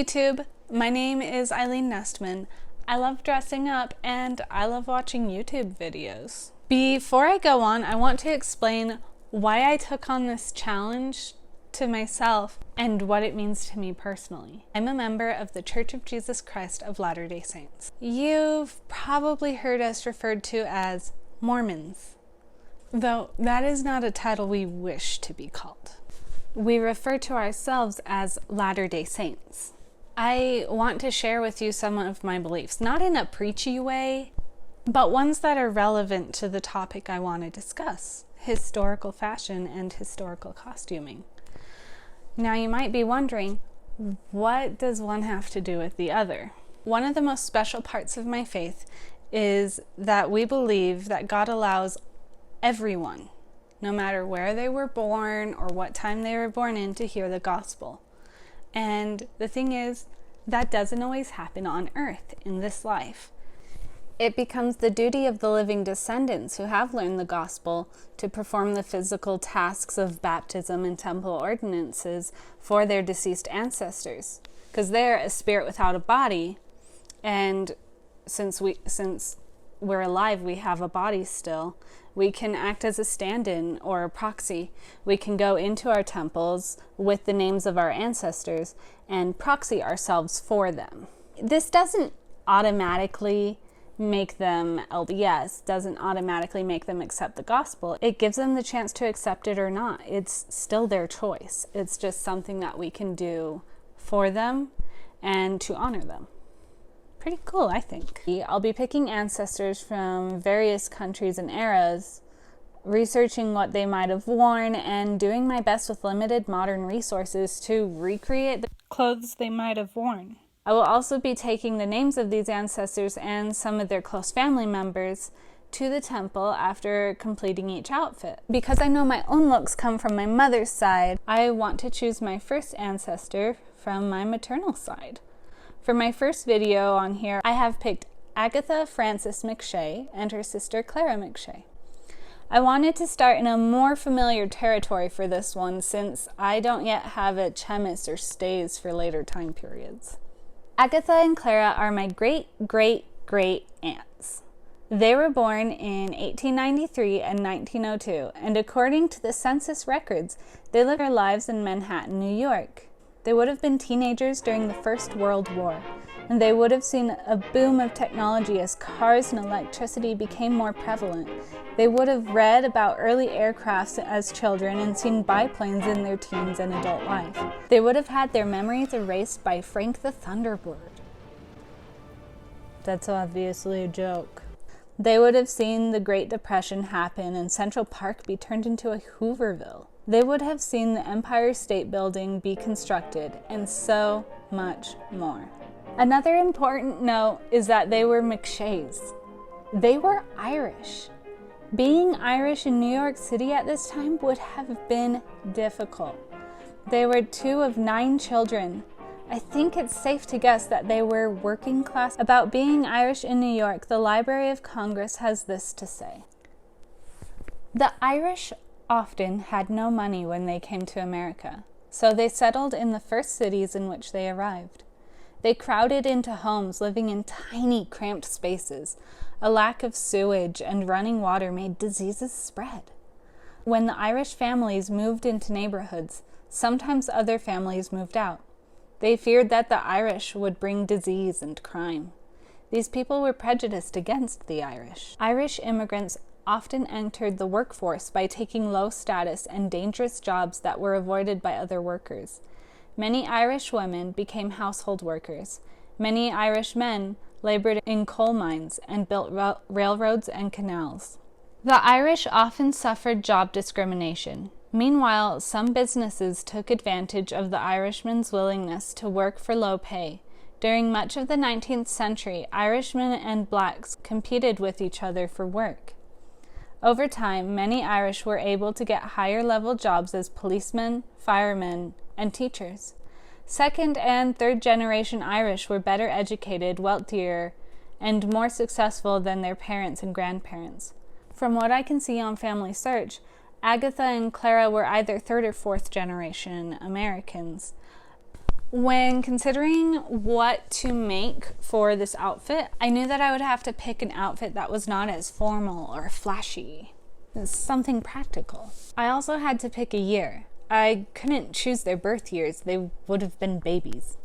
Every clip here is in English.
YouTube, my name is Eileen Nestman. I love dressing up and I love watching YouTube videos. Before I go on, I want to explain why I took on this challenge to myself and what it means to me personally. I'm a member of the Church of Jesus Christ of Latter-day Saints. You've probably heard us referred to as Mormons, though that is not a title we wish to be called. We refer to ourselves as Latter-day Saints. I want to share with you some of my beliefs, not in a preachy way, but ones that are relevant to the topic I want to discuss: historical fashion and historical costuming. Now you might be wondering, what does one have to do with the other? One of the most special parts of my faith is that we believe that God allows everyone, no matter where they were born or what time they were born in, to hear the gospel. And the thing is, that doesn't always happen on earth in this life. It becomes the duty of the living descendants who have learned the gospel to perform the physical tasks of baptism and temple ordinances for their deceased ancestors, because they're a spirit without a body, and since we're alive, we have a body still. We can act as a stand-in or a proxy. We can go into our temples with the names of our ancestors and proxy ourselves for them. This doesn't automatically make them LDS, doesn't automatically make them accept the gospel. It gives them the chance to accept it or not. It's still their choice. It's just something that we can do for them and to honor them. Pretty cool, I think. I'll be picking ancestors from various countries and eras, researching what they might have worn, and doing my best with limited modern resources to recreate the clothes they might have worn. I will also be taking the names of these ancestors and some of their close family members to the temple after completing each outfit. Because I know my own looks come from my mother's side, I want to choose my first ancestor from my maternal side. For my first video on here, I have picked Agatha Frances McShay and her sister Clara McShay. I wanted to start in a more familiar territory for this one, since I don't yet have a chemis or stays for later time periods. Agatha and Clara are my great-great-great aunts. They were born in 1893 and 1902, and according to the census records, they lived their lives in Manhattan, New York. They would have been teenagers during the First World War, and they would have seen a boom of technology as cars and electricity became more prevalent. They would have read about early aircrafts as children and seen biplanes in their teens and adult life. They would have had their memories erased by Frank the Thunderbird. That's obviously a joke. They would have seen the Great Depression happen and Central Park be turned into a Hooverville. They would have seen the Empire State Building be constructed, and so much more. Another important note is that they were McShays. They were Irish. Being Irish in New York City at this time would have been difficult. They were 2 of 9 children. I think it's safe to guess that they were working class. About being Irish in New York, the Library of Congress has this to say: the Irish often had no money when they came to America, so they settled in the first cities in which they arrived. They crowded into homes, living in tiny, cramped spaces. A lack of sewage and running water made diseases spread. When the Irish families moved into neighborhoods, sometimes other families moved out. They feared that the Irish would bring disease and crime. These people were prejudiced against the Irish. Irish immigrants often entered the workforce by taking low status and dangerous jobs that were avoided by other workers. Many Irish women became household workers. Many Irish men labored in coal mines and built railroads and canals. The Irish often suffered job discrimination. Meanwhile, some businesses took advantage of the Irishmen's willingness to work for low pay. During much of the 19th century, Irishmen and blacks competed with each other for work. Over time, many Irish were able to get higher-level jobs as policemen, firemen, and teachers. Second- and third-generation Irish were better educated, wealthier, and more successful than their parents and grandparents. From what I can see on Family Search, Agatha and Clara were either 3rd or 4th generation Americans. When considering what to make for this outfit, I knew that I would have to pick an outfit that was not as formal or flashy. It's something practical. I also had to pick a year. I couldn't choose their birth years. They would have been babies.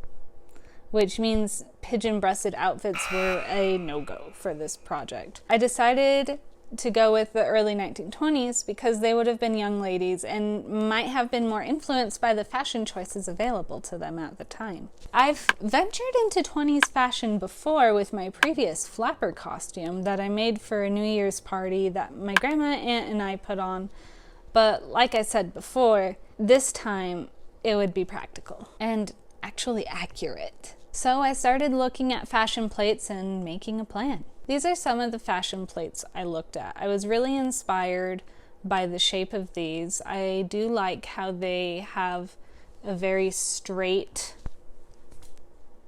Which means pigeon-breasted outfits were a no-go for this project. I decided to go with the early 1920s because they would have been young ladies and might have been more influenced by the fashion choices available to them at the time. I've ventured into 20s fashion before with my previous flapper costume that I made for a New Year's party that my grandma, aunt, and I put on. But like I said before, this time it would be practical and actually accurate. So I started looking at fashion plates and making a plan. These are some of the fashion plates I looked at. I was really inspired by the shape of these. I do like how they have a very straight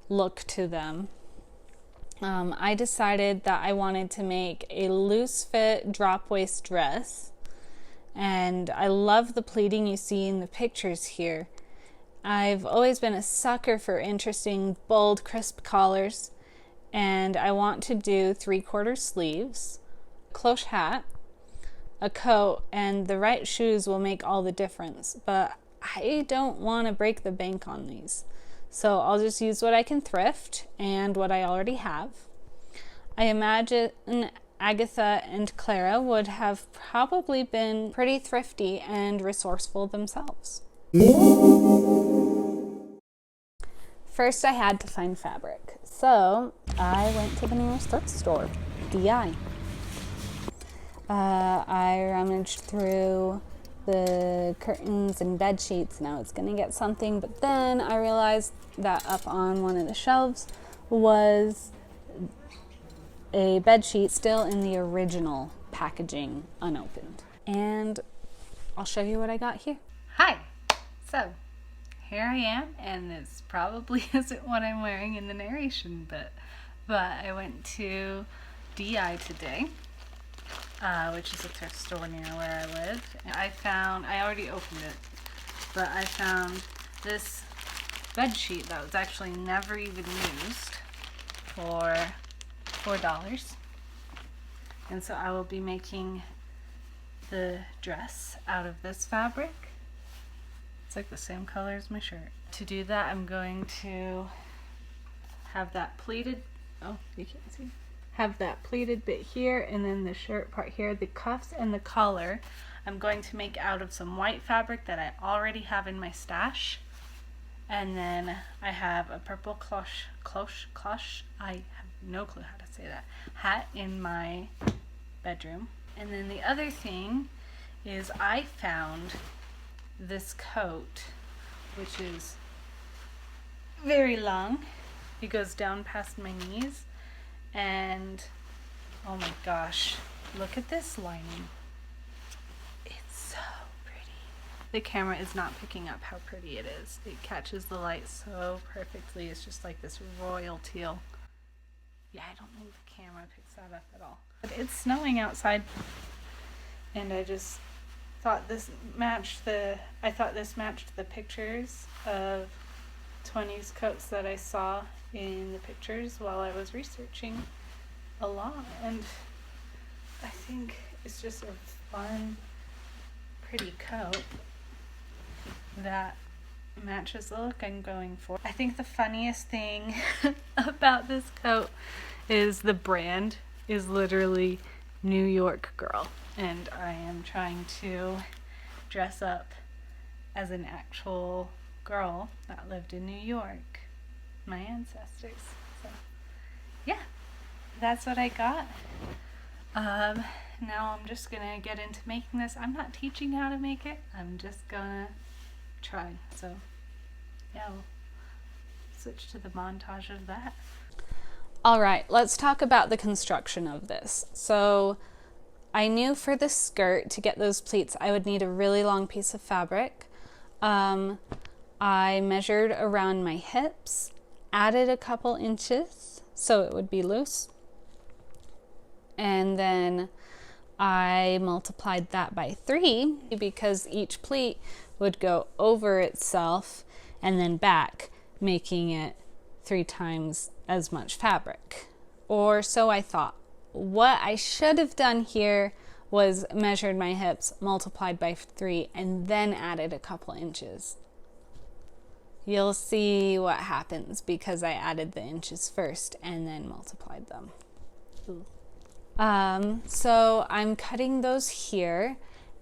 look to them. I decided that I wanted to make a loose fit drop waist dress. And I love the pleating you see in the pictures here. I've always been a sucker for interesting, bold, crisp collars. And I want to do 3/4 sleeves, a cloche hat, a coat, and the right shoes will make all the difference. But I don't want to break the bank on these. So I'll just use what I can thrift and what I already have. I imagine Agatha and Clara would have probably been pretty thrifty and resourceful themselves. First, I had to find fabric. So I went to the nearest thrift store, DI. I rummaged through the curtains and bed sheets and I was gonna get something, but then I realized that up on one of the shelves was a bed sheet still in the original packaging, unopened. And I'll show you what I got here. Hi! So, here I am, and this probably isn't what I'm wearing in the narration, but I went to DI today, which is a thrift store near where I live. And I already opened it, but I found this bed sheet that was actually never even used for $4. And so I will be making the dress out of this fabric. It's like the same color as my shirt. To do that, I'm going to have that pleated, oh, you can't see, have that pleated bit here, and then the shirt part here, the cuffs and the collar, I'm going to make out of some white fabric that I already have in my stash. And then I have a purple cloche, I have no clue how to say that, hat in my bedroom. And then the other thing is I found this coat, which is very long. It goes down past my knees, and oh my gosh, look at this lining. It's so pretty. The camera is not picking up how pretty it is. It catches the light so perfectly. It's just like this royal teal. Yeah, I don't think the camera picks that up at all. But it's snowing outside, and I just thought this matched the pictures of 20s coats that I saw in the pictures while I was researching a lot, and I think it's just a fun, pretty coat that matches the look I'm going for. I think the funniest thing about this coat is the brand is literally New York Girl. And I am trying to dress up as an actual girl that lived in New York, my ancestors. So, yeah, that's what I got. Now I'm just gonna get into making this. I'm not teaching how to make it. I'm just gonna try. So, yeah, we'll switch to the montage of that. All right, let's talk about the construction of this. So, I knew for the skirt, to get those pleats, I would need a really long piece of fabric. I measured around my hips, added a couple inches so it would be loose, and then I multiplied that by 3 because each pleat would go over itself and then back, making it 3 times as much fabric. Or so I thought. What I should have done here was measured my hips, multiplied by 3, and then added a couple inches. You'll see what happens because I added the inches first and then multiplied them. So I'm cutting those here,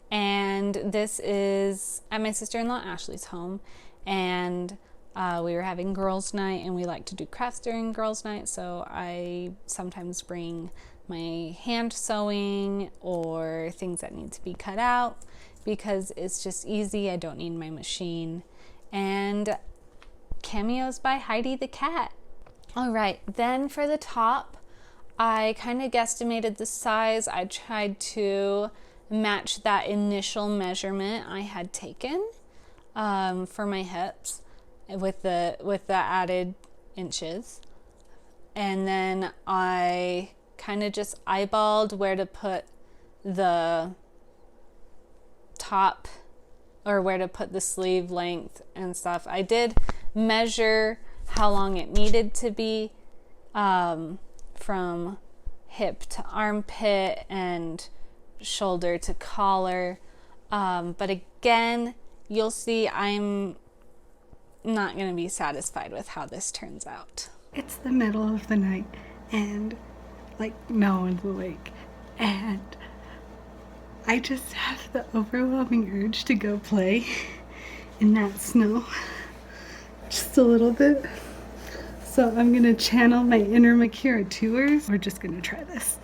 and this is at my sister-in-law Ashley's home, and we were having girls' night, and we like to do crafts during girls' night, so I sometimes bring my hand sewing or things that need to be cut out because it's just easy. I don't need my machine. And cameos by Heidi the cat. All right, then for the top, I kind of guesstimated the size. I tried to match that initial measurement I had taken for my hips with the added inches. And then I kind of just eyeballed where to put the top or where to put the sleeve length and stuff. I did measure how long it needed to be from hip to armpit and shoulder to collar. But again, you'll see I'm not going to be satisfied with how this turns out. It's the middle of the night and like no one's awake, and I just have the overwhelming urge to go play in that snow just a little bit. So I'm gonna channel my inner Makira Tours. We're just gonna try this.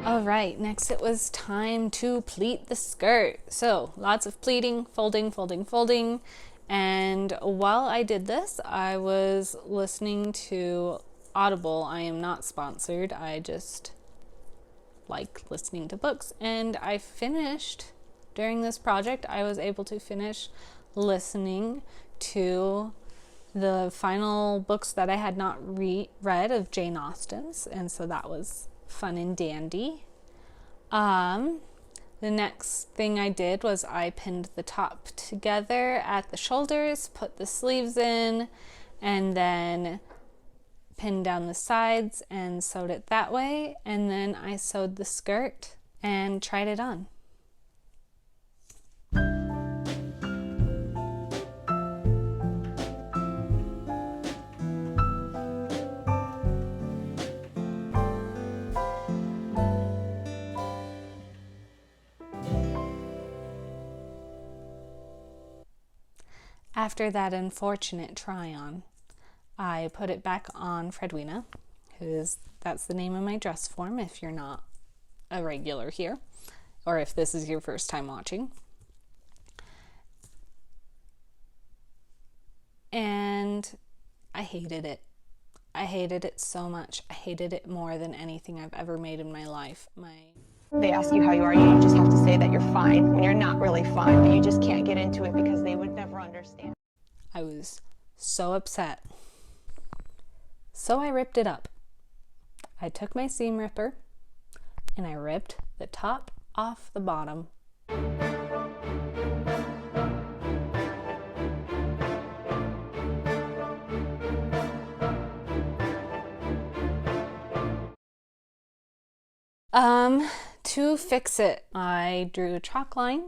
All right, next it was time to pleat the skirt. So lots of pleating, folding, folding, folding. And while I did this, I was listening to Audible. I am not sponsored. I just like listening to books. And I finished, during this project, I was able to finish listening to the final books that I had not read of Jane Austen's. And so that was fun and dandy. The next thing I did was I pinned the top together at the shoulders, put the sleeves in, and then pinned down the sides and sewed it that way. And then I sewed the skirt and tried it on. After that unfortunate try-on, I put it back on Fredwina, that's the name of my dress form if you're not a regular here, or if this is your first time watching. And I hated it. I hated it so much. I hated it more than anything I've ever made in my life. They ask you how you are, you just have to say that you're fine when you're not really fine, but you just can't get into it because they would never understand. I was so upset. So I ripped it up. I took my seam ripper and I ripped the top off the bottom. To fix it, I drew a chalk line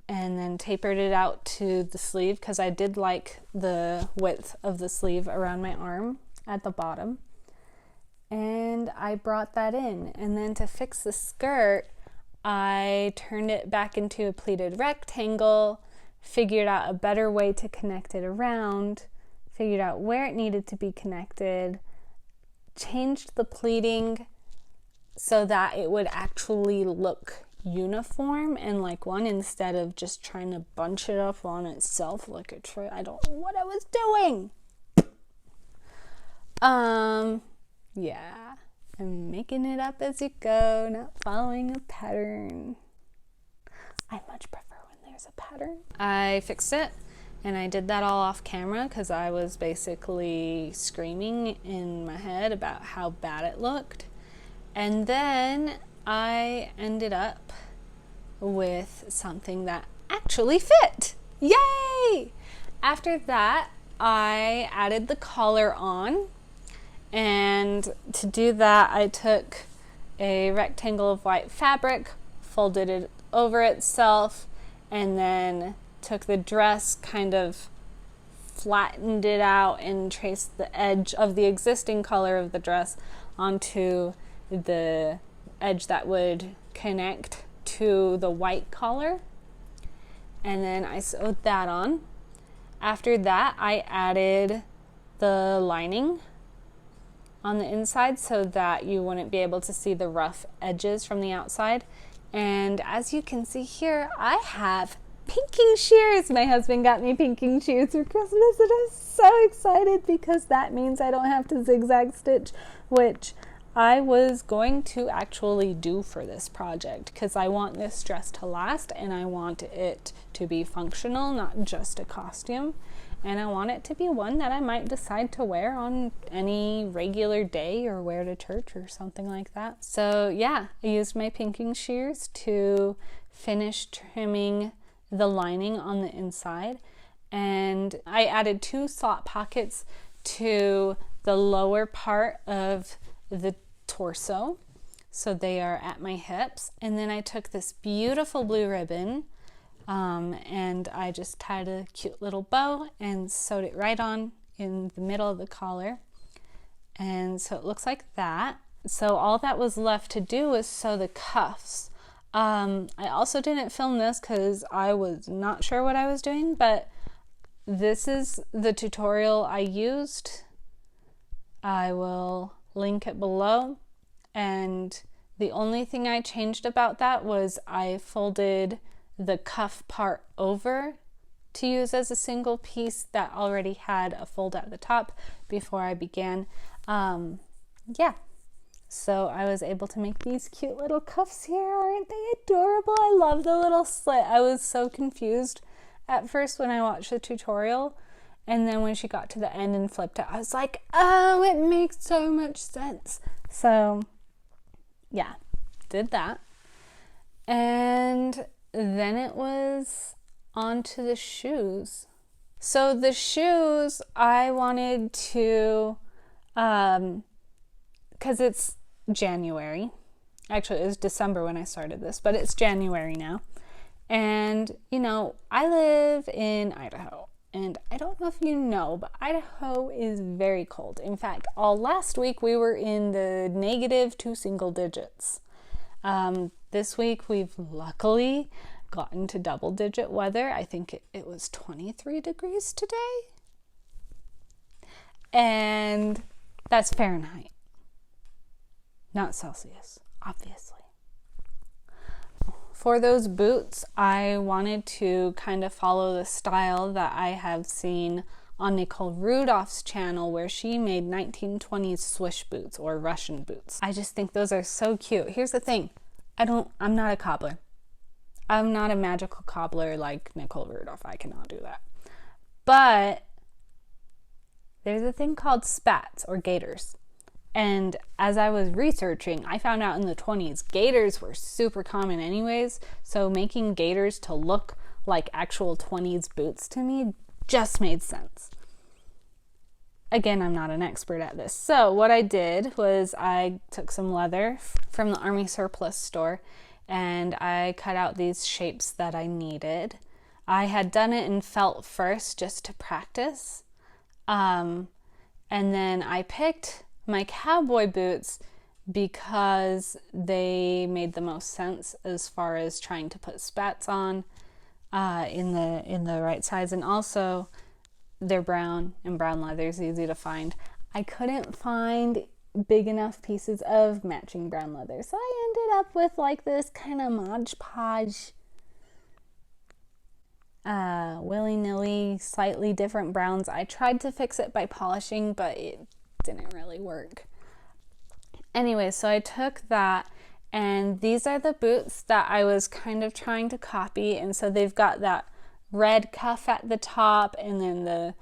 and then tapered it out to the sleeve because I did like the width of the sleeve around my arm at the bottom. And I brought that in. And then to fix the skirt, I turned it back into a pleated rectangle, figured out a better way to connect it around, figured out where it needed to be connected, changed the pleating so that it would actually look uniform and like one instead of just trying to bunch it up on itself like a tree. I don't know what I was doing. Yeah, I'm making it up as you go, not following a pattern. I much prefer when there's a pattern. I fixed it, and I did that all off camera because I was basically screaming in my head about how bad it looked. And then I ended up with something that actually fit. Yay! After that, I added the collar on, and to do that, I took a rectangle of white fabric, folded it over itself, and then took the dress, kind of flattened it out and traced the edge of the existing color of the dress onto the edge that would connect to the white collar. And then I sewed that on. After that, I added the lining on the inside so that you wouldn't be able to see the rough edges from the outside. And as you can see here, I have pinking shears. My husband got me pinking shears for Christmas, and I'm so excited because that means I don't have to zigzag stitch, which I was going to actually do for this project because I want this dress to last and I want it to be functional, not just a costume. And I want it to be one that I might decide to wear on any regular day or wear to church or something like that. So yeah, I used my pinking shears to finish trimming the lining on the inside. And I added 2 slot pockets to the lower part of the torso, so they are at my hips. And then I took this beautiful blue ribbon and I just tied a cute little bow and sewed it right on in the middle of the collar, and so it looks like that. So all that was left to do was sew the cuffs. I also didn't film this because I was not sure what I was doing, but this is the tutorial I used. I will link it below, and the only thing I changed about that was I folded the cuff part over to use as a single piece that already had a fold at the top before I began. Yeah, so I was able to make these cute little cuffs here. Aren't they adorable? I love the little slit. I was so confused at first when I watched the tutorial, and then when she got to the end and flipped it, I was like, oh, it makes so much sense. So yeah, did that. And then it was on to the shoes. So the shoes, I wanted to, because it's January. Actually, it was December when I started this, but it's January now. And, you know, I live in Idaho. And I don't know if you know, but Idaho is very cold. In fact, all last week we were in the negative 2 single digits. This week we've luckily gotten to double digit weather. I think it was 23 degrees today. And that's Fahrenheit, not Celsius, obviously. For those boots, I wanted to kind of follow the style that I have seen on Nicole Rudolph's channel, where she made 1920s swish boots or Russian boots. I just think those are so cute. Here's the thing. I'm not a cobbler. I'm not a magical cobbler like Nicole Rudolph. I cannot do that. But there's a thing called spats or gaiters. And as I was researching, I found out in the 20s, gaiters were super common anyways. So making gaiters to look like actual 20s boots to me just made sense. Again, I'm not an expert at this. So what I did was I took some leather from the Army Surplus store and I cut out these shapes that I needed. I had done it in felt first just to practice. And then I picked my cowboy boots because they made the most sense as far as trying to put spats on in the right size, and also they're brown, and brown leather is easy to find. I couldn't find big enough pieces of matching brown leather, so I ended up with like this kind of Mod Podge, willy-nilly, slightly different browns. I tried to fix it by polishing, but it didn't really work. Anyway, so I took that, and these are the boots that I was kind of trying to copy. And so they've got that red cuff at the top, and then the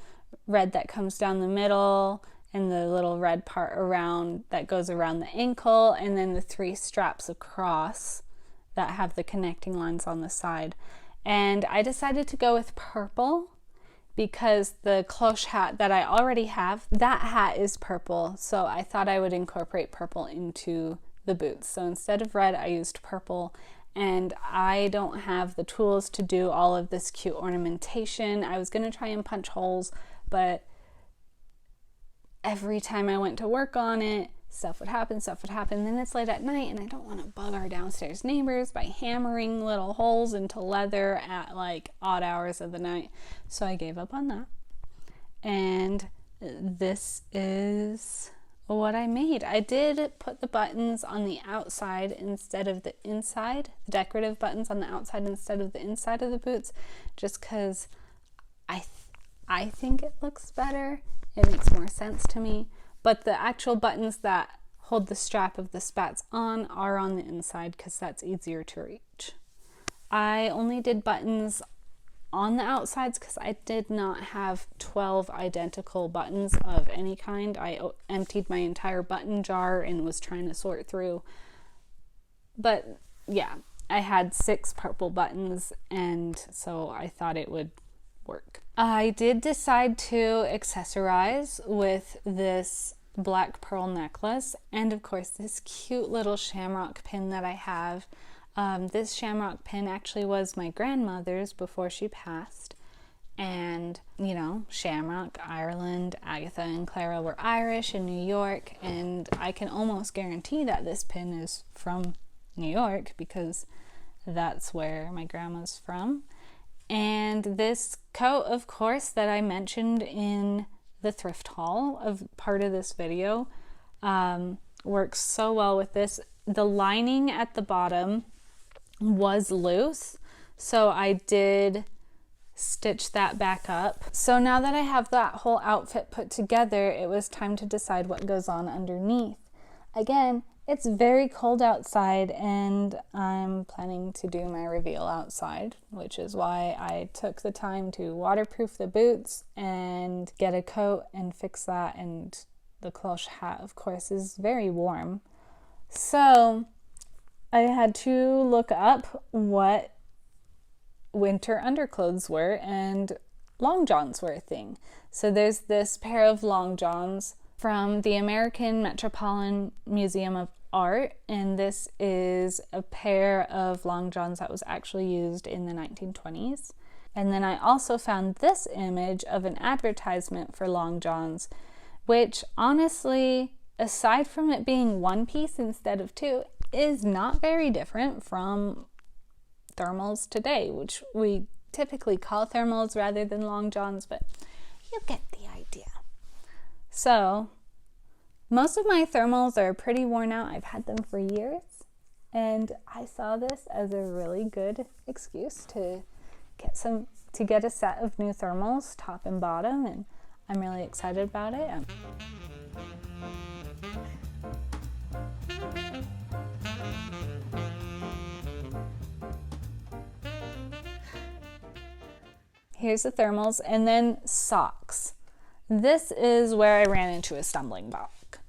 red that comes down the middle, and the little red part around that goes around the ankle, and then the 3 straps across that have the connecting lines on the side. And I decided to go with purple because the cloche hat that I already have, that hat is purple. So I thought I would incorporate purple into the boots. So instead of red, I used purple. And I don't have the tools to do all of this cute ornamentation. I was going to try and punch holes, but every time I went to work on it, stuff would happen. Then it's late at night, and I don't want to bug our downstairs neighbors by hammering little holes into leather at like odd hours of the night. So I gave up on that. And this is what I made. I did put the buttons on the outside instead of the inside, the decorative buttons on the outside instead of the inside of the boots, just because I think it looks better. It makes more sense to me. But the actual buttons that hold the strap of the spats on are on the inside because that's easier to reach. I only did buttons on the outsides because I did not have 12 identical buttons of any kind. I emptied my entire button jar and was trying to sort through. But yeah, I had 6 purple buttons, and so I thought it would work. I did decide to accessorize with this black pearl necklace, and of course this cute little shamrock pin that I have. This shamrock pin actually was my grandmother's before she passed, and you know, Shamrock, Ireland, Agatha and Clara were Irish in New York, and I can almost guarantee that this pin is from New York because that's where my grandma's from. And this coat, of course, that I mentioned in the thrift haul of part of this video, works so well with this. The lining at the bottom was loose, so I did stitch that back up. So now that I have that whole outfit put together, it was time to decide what goes on underneath. Again, it's very cold outside, and I'm planning to do my reveal outside, which is why I took the time to waterproof the boots and get a coat and fix that. And the cloche hat, of course, is very warm. So I had to look up what winter underclothes were, and long johns were a thing. So there's this pair of long johns from the American Metropolitan Museum of Art, and this is a pair of long johns that was actually used in the 1920s. And then I also found this image of an advertisement for long johns, which honestly, aside from it being one piece instead of 2, is not very different from thermals today, which we typically call thermals rather than long johns, but you get the idea. So most of my thermals are pretty worn out. I've had them for years, and I saw this as a really good excuse to get a set of new thermals, top and bottom, and I'm really excited about it. Here's the thermals, and then socks. This is where I ran into a stumbling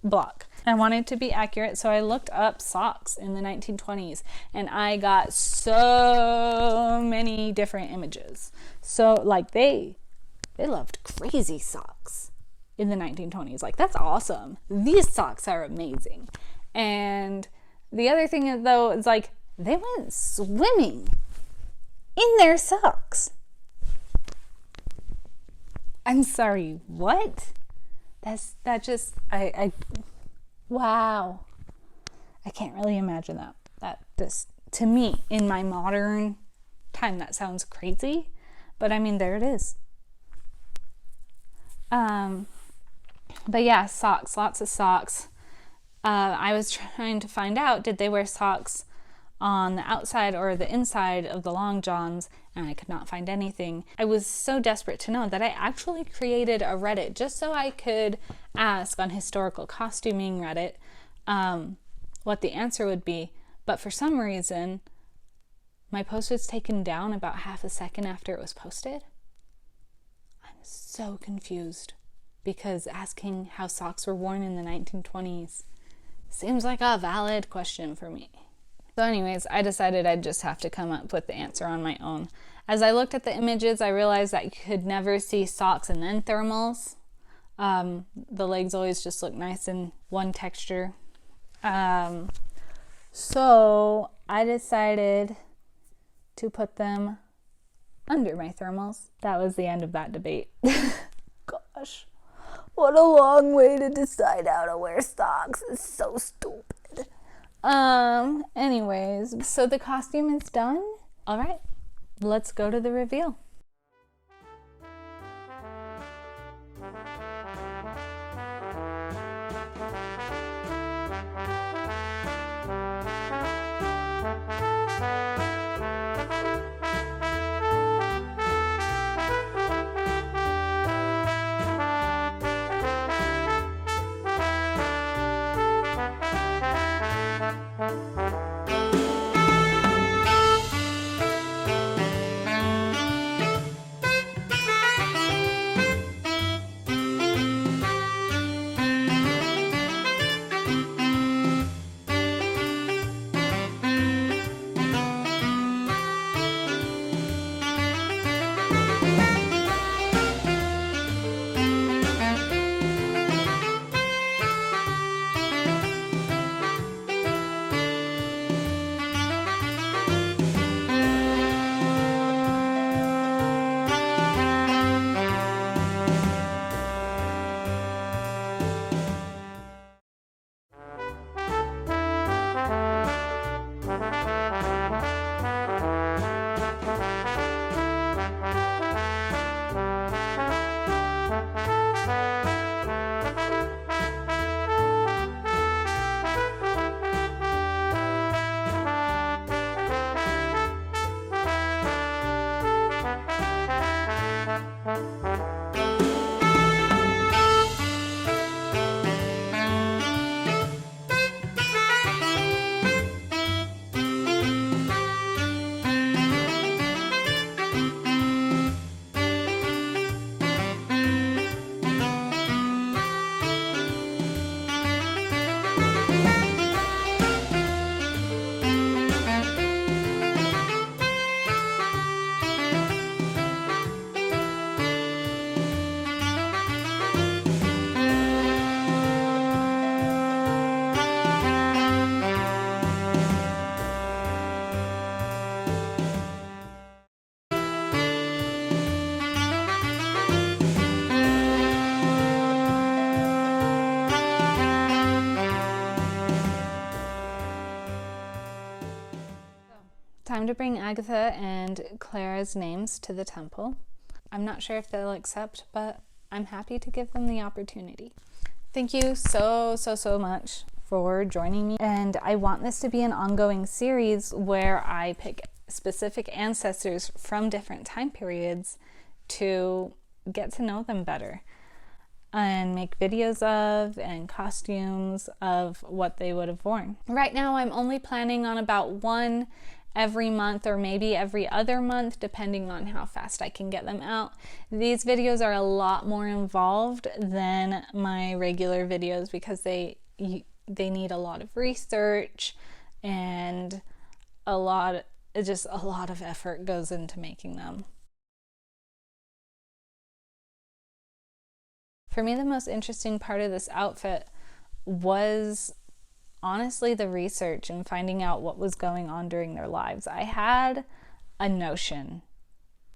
block. I wanted to be accurate, so I looked up socks in the 1920s, and I got so many different images. So like they loved crazy socks in the 1920s. Like, that's awesome. These socks are amazing. And the other thing is, though, is like they went swimming in their socks. I'm sorry, what? Wow. I can't really imagine that. That just, to me, in my modern time, that sounds crazy. But I mean, there it is. But yeah, socks, lots of socks. I was trying to find out, did they wear socks on the outside or the inside of the long johns, and I could not find anything. I was so desperate to know that I actually created a Reddit just so I could ask on Historical Costuming Reddit what the answer would be, but for some reason, my post was taken down about half a second after it was posted. I'm so confused because asking how socks were worn in the 1920s seems like a valid question for me. So anyways, I decided I'd just have to come up with the answer on my own. As I looked at the images, I realized that you could never see socks and then thermals. The legs always just look nice in one texture. So I decided to put them under my thermals. That was the end of that debate. Gosh, what a long way to decide how to wear socks. It's so stupid. Anyways, so the costume is done. All right, let's go to the reveal. Time to bring Agatha and Clara's names to the temple. I'm not sure if they'll accept, but I'm happy to give them the opportunity. Thank you so much for joining me. And I want this to be an ongoing series where I pick specific ancestors from different time periods to get to know them better and make videos of and costumes of what they would have worn. Right now, I'm only planning on about one every month or maybe every other month, depending on how fast I can get them out. These videos are a lot more involved than my regular videos because they need a lot of research and a lot of effort goes into making them. For me, the most interesting part of this outfit was honestly the research and finding out what was going on during their lives. I had a notion.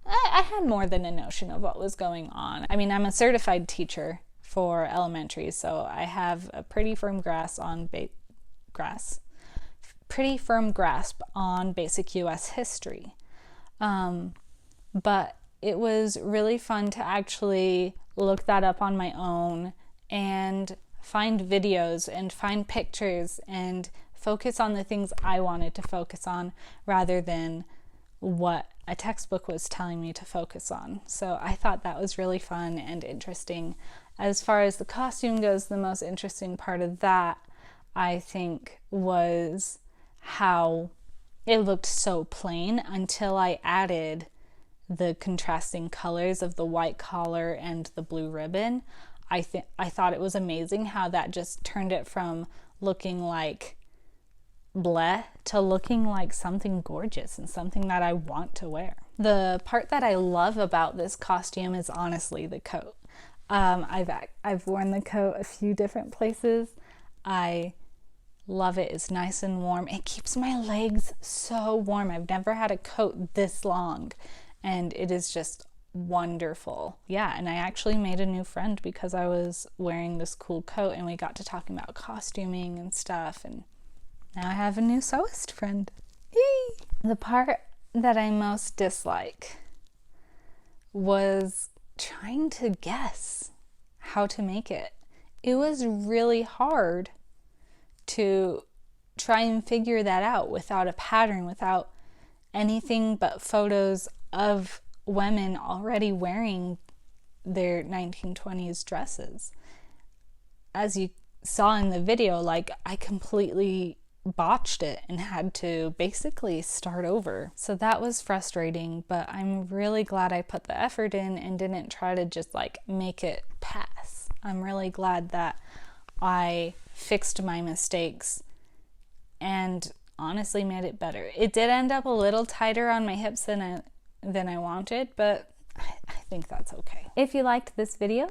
I had more than a notion of what was going on. I mean, I'm a certified teacher for elementary, so I have a pretty firm grasp on basic US history. But it was really fun to actually look that up on my own and find videos and find pictures and focus on the things I wanted to focus on rather than what a textbook was telling me to focus on. So I thought that was really fun and interesting. As far as the costume goes, the most interesting part of that, I think, was how it looked so plain until I added the contrasting colors of the white collar and the blue ribbon. I thought it was amazing how that just turned it from looking like bleh to looking like something gorgeous and something that I want to wear. The part that I love about this costume is honestly the coat. I've worn the coat a few different places. I love it. It's nice and warm. It keeps my legs so warm. I've never had a coat this long, and it is just wonderful. Yeah, and I actually made a new friend because I was wearing this cool coat, and we got to talking about costuming and stuff, and now I have a new sewist friend. Yay! The part that I most dislike was trying to guess how to make it. It was really hard to try and figure that out without a pattern, without anything but photos of women already wearing their 1920s dresses. As you saw in the video, like, I completely botched it and had to basically start over. So that was frustrating, but I'm really glad I put the effort in and didn't try to just like make it pass. I'm really glad that I fixed my mistakes and honestly made it better. It did end up a little tighter on my hips than I wanted, but I think that's okay. If you liked this video,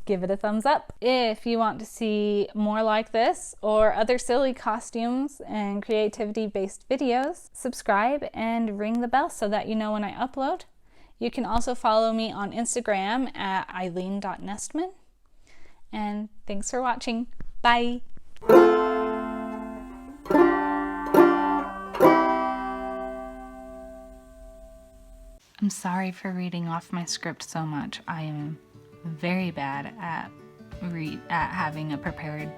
give it a thumbs up. If you want to see more like this or other silly costumes and creativity-based videos, subscribe and ring the bell so that you know when I upload. You can also follow me on Instagram at eileen.nestman. And thanks for watching. Bye! I'm sorry for reading off my script so much. I am very bad at having a prepared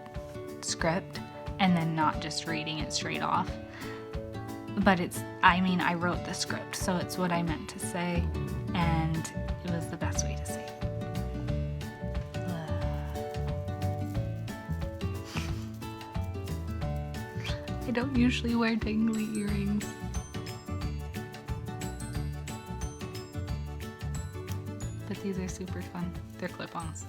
script and then not just reading it straight off. But I wrote the script, so it's what I meant to say, and it was the best way to say it. I don't usually wear dangly earrings. But these are super fun. They're clip-ons.